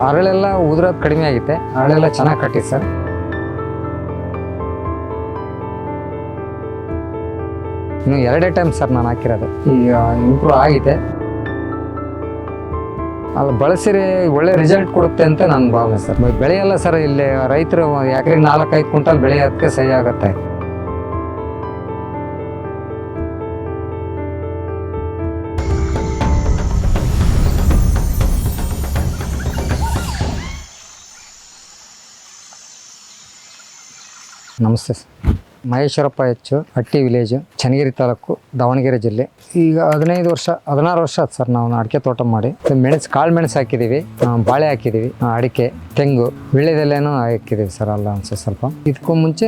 ಅರಳೆಲ್ಲ ಉದುರೋದು ಕಡಿಮೆ ಆಗೈತೆ. ಅರಳೆಲ್ಲ ಚೆನ್ನಾಗಿ ಕಟ್ಟಿ ಸರ್. ಇನ್ನು 2 ಟೈಮ್ ಸರ್ ನಾನು ಹಾಕಿರೋದು. ಈಗ ಇಂಪ್ರೂವ್ ಆಗಿದೆ. ಅಲ್ಲಿ ಬಳಸಿರಿ ಒಳ್ಳೆ ರಿಸಲ್ಟ್ ಕೊಡುತ್ತೆ ಅಂತ ನನ್ನ ಭಾವನೆ ಸರ್. ಬೆಳೆಯಲ್ಲ ಸರ್, ಇಲ್ಲಿ ರೈತರು ಎಕರೆಗೆ 4-5 ಕ್ವಿಂಟಲ್ ಬೆಳೆಯೋದಕ್ಕೆ ಸಹಿ ಆಗುತ್ತೆ. ನಮಸ್ತೆ ಸರ್. ಮಹೇಶ್ವರಪ್ಪ ಹೆಚ್ಚು, ಹಟ್ಟಿ ವಿಲೇಜು, ಚನ್ನಗಿರಿ ತಾಲೂಕು, ದಾವಣಗೆರೆ ಜಿಲ್ಲೆ. ಈಗ 16 ವರ್ಷ ಆಯ್ತು ಸರ್ ನಾವು ಅಡಿಕೆ ತೋಟ ಮಾಡಿ. ಕಾಳು ಮೆಣಸು ಹಾಕಿದ್ದೀವಿ, ಬಾಳೆ ಹಾಕಿದ್ದೀವಿ, ಅಡಿಕೆ, ತೆಂಗು, ವೀಳ್ಯದೆಲೆನೂ ಹಾಕಿದ್ದೀವಿ ಸರ್. ಅಲ್ಲ ಅನ್ಸುತ್ತೆ ಸ್ವಲ್ಪ. ಇದಕ್ಕೂ ಮುಂಚೆ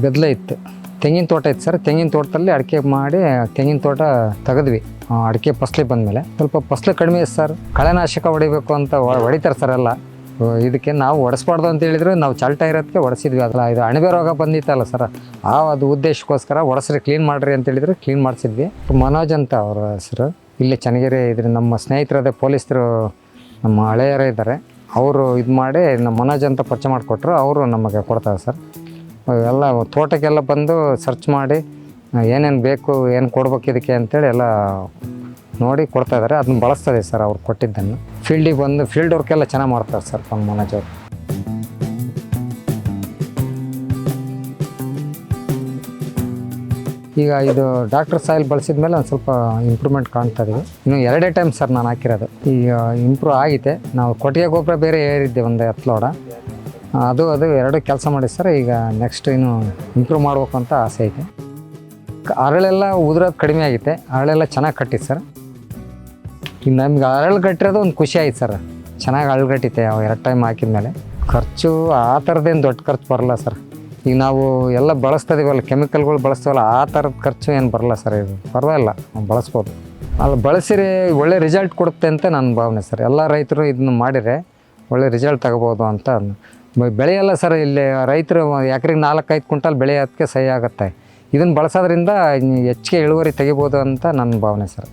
ಗದ್ದಲ ಇತ್ತು, ತೆಂಗಿನ ತೋಟ ಇತ್ತು ಸರ್. ತೆಂಗಿನ ತೋಟದಲ್ಲಿ ಅಡಿಕೆ ಮಾಡಿ ತೆಂಗಿನ ತೋಟ ತೆಗೆದ್ವಿ. ಅಡಿಕೆ ಫಸಲಿ ಬಂದಮೇಲೆ ಸ್ವಲ್ಪ ಫಸಲು ಕಡಿಮೆ ಇತ್ತು ಸರ್. ಕಳೆನಾಶಕ ಹೊಡಿಬೇಕು ಅಂತ ಹೊಡಿತಾರೆ ಸರ್ ಎಲ್ಲ. ಇದಕ್ಕೆ ನಾವು ಹೊಡೆಸ್ಬಾರ್ದು ಅಂತ ಹೇಳಿದ್ರು, ನಾವು ಚಾಲ್ಟ ಇರೋದಕ್ಕೆ ಹೊಡೆಸಿದ್ವಿ. ಅದಲ್ಲ, ಇದು ಅಣಬೆ ರೋಗ ಬಂದಿತ್ತಲ್ಲ ಸರ್, ಅದು ಉದ್ದೇಶಕ್ಕೋಸ್ಕರ ಹೊಡೆಸ್ರಿ, ಕ್ಲೀನ್ ಮಾಡಿರಿ ಅಂತ ಹೇಳಿದ್ರು, ಕ್ಲೀನ್ ಮಾಡಿಸಿದ್ವಿ. ಮನೋಜ್ ಅಂತ ಅವ್ರ ಹೆಸರು. ಇಲ್ಲೇ ಚನ್ನಗಿರಿ ಇದ್ರೆ ನಮ್ಮ ಸ್ನೇಹಿತರದೇ ಪೊಲೀಸರು, ನಮ್ಮ ಹಳೆಯರೇ ಇದ್ದಾರೆ. ಅವರು ಇದು ಮಾಡಿ ನಮ್ಮ ಮನೋಜ್ ಅಂತ ಪರಿಚಯ ಮಾಡಿಕೊಟ್ರು. ಅವರು ನಮಗೆ ಕೊಡ್ತಾರೆ ಸರ್. ಎಲ್ಲ ತೋಟಕ್ಕೆಲ್ಲ ಬಂದು ಸರ್ಚ್ ಮಾಡಿ ಏನೇನು ಬೇಕು, ಏನು ಕೊಡ್ಬೇಕು ಇದಕ್ಕೆ ಅಂತೇಳಿ ಎಲ್ಲ ನೋಡಿ ಕೊಡ್ತಾ ಇದ್ದಾರೆ. ಅದನ್ನ ಬಳಸ್ತದೆ ಸರ್ ಅವ್ರು ಕೊಟ್ಟಿದ್ದನ್ನು. ಫೀಲ್ಡಿಗೆ ಬಂದು ಫೀಲ್ಡ್ ವರ್ಕೆಲ್ಲ ಚೆನ್ನಾಗಿ ಮಾಡ್ತಾರೆ ಸರ್ ನಮ್ಮ ಮನೋಜ್ ಅವರು. ಈಗ ಇದು ಡಾಕ್ಟರ್ ಸಾಯಿಲ್ ಬಳಸಿದ ಮೇಲೆ ಒಂದು ಸ್ವಲ್ಪ ಇಂಪ್ರೂವ್ಮೆಂಟ್ ಕಾಣ್ತಾ ಇದೀವಿ. ಇನ್ನು 2 ಟೈಮ್ ಸರ್ ನಾನು ಹಾಕಿರೋದು. ಈಗ ಇಂಪ್ರೂವ್ ಆಗಿದೆ. ನಾವು ಕೊಟ್ಟಿಗೆ ಗೊಬ್ಬರ ಬೇರೆ ಏರಿದ್ದೆ ಒಂದು 10 ಲೋಡ. ಅದು 2 ಕೆಲಸ ಮಾಡಿ ಸರ್. ಈಗ ನೆಕ್ಸ್ಟ್ ಇನ್ನು ಇಂಪ್ರೂವ್ ಮಾಡ್ಬೇಕು ಅಂತ ಆಸೆ ಐತೆ. ಅರಳೆಲ್ಲ ಉದುರೋದು ಕಡಿಮೆ ಆಗೈತೆ. ಅರಳೆಲ್ಲ ಚೆನ್ನಾಗಿ ಕಟ್ಟಿ ಸರ್. ಈಗ ನಮ್ಗೆ ಅರಳು ಕಟ್ಟಿರೋದು ಒಂದು ಖುಷಿ ಆಯ್ತು ಸರ್. ಚೆನ್ನಾಗಿ ಅರಳುಗಟ್ಟಿತೆ 2 ಟೈಮ್ ಹಾಕಿದ್ಮೇಲೆ. ಖರ್ಚು ಆ ಥರದ್ದೇನು ದೊಡ್ಡ ಖರ್ಚು ಬರಲ್ಲ ಸರ್. ಈಗ ನಾವು ಎಲ್ಲ ಬಳಸ್ತಿದ್ದೀವಲ್ಲ, ಕೆಮಿಕಲ್ಗಳು ಬಳಸ್ತೀವಲ್ಲ, ಆ ಥರದ ಖರ್ಚು ಏನು ಬರಲ್ಲ ಸರ್. ಇದು ಪರವಾಗಿಲ್ಲ, ಬಳಸ್ಬೋದು. ಅಲ್ಲಿ ಬಳಸಿರಿ ಒಳ್ಳೆ ರಿಸಲ್ಟ್ ಕೊಡುತ್ತೆ ಅಂತ ನನ್ನ ಭಾವನೆ ಸರ್. ಎಲ್ಲ ರೈತರು ಇದನ್ನು ಮಾಡಿದರೆ ಒಳ್ಳೆ ರಿಸಲ್ಟ್ ತಗೋಬೋದು ಅಂತ. ಬೆಳೆಯಲ್ಲ ಸರ್, ಇಲ್ಲಿ ರೈತರು ಎಕರೆಗೆ 4-5 ಕ್ವಿಂಟಲ್ ಬೆಳೆಯೋದಕ್ಕೆ ಸಹಿ ಆಗುತ್ತೆ. ಇದನ್ನು ಬಳಸೋದ್ರಿಂದ ಹೆಚ್ಚಿಗೆ ಇಳುವರಿ ತೆಗಿಬೋದು ಅಂತ ನನ್ನ ಭಾವನೆ ಸರ್.